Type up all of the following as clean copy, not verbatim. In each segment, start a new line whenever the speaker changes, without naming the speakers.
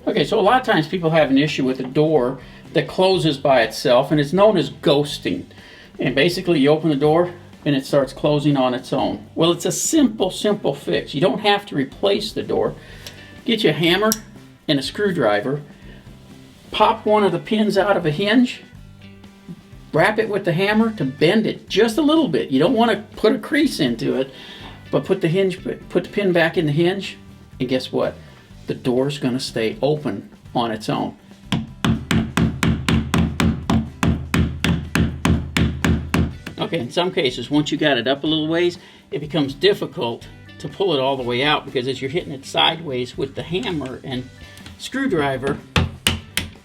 Okay, so a lot of times people have an issue with a door that closes by itself, and it's known as ghosting. And basically you open the door and it starts closing on its own. Well, it's a simple fix. You don't have to replace the door. Get you a hammer and a screwdriver, pop one of the pins out of a hinge, wrap it with the hammer to bend it just a little bit. You don't want to put a crease into it, but put the pin back in the hinge, and guess what? The door's going to stay open on its own. Okay, in some cases, once you got it up a little ways, it becomes difficult to pull it all the way out, because as you're hitting it sideways with the hammer and screwdriver,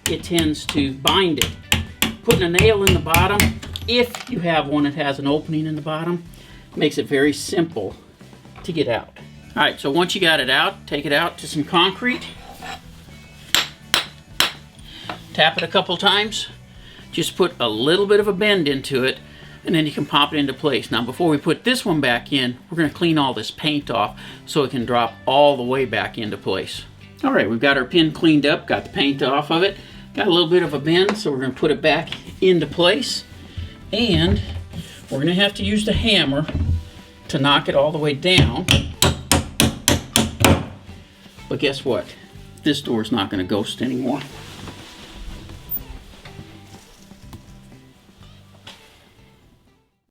it tends to bind it. Putting a nail in the bottom, if you have one that has an opening in the bottom, makes it very simple to get out. All right, so once you got it out, take it out to some concrete. Tap it a couple times. Just put a little bit of a bend into it, and then you can pop it into place. Now, before we put this one back in, we're going to clean all this paint off so it can drop all the way back into place. All right, we've got our pin cleaned up, got the paint off of it, got a little bit of a bend, so we're going to put it back into place. And we're going to have to use the hammer to knock it all the way down. But guess what? This door is not going to ghost anymore.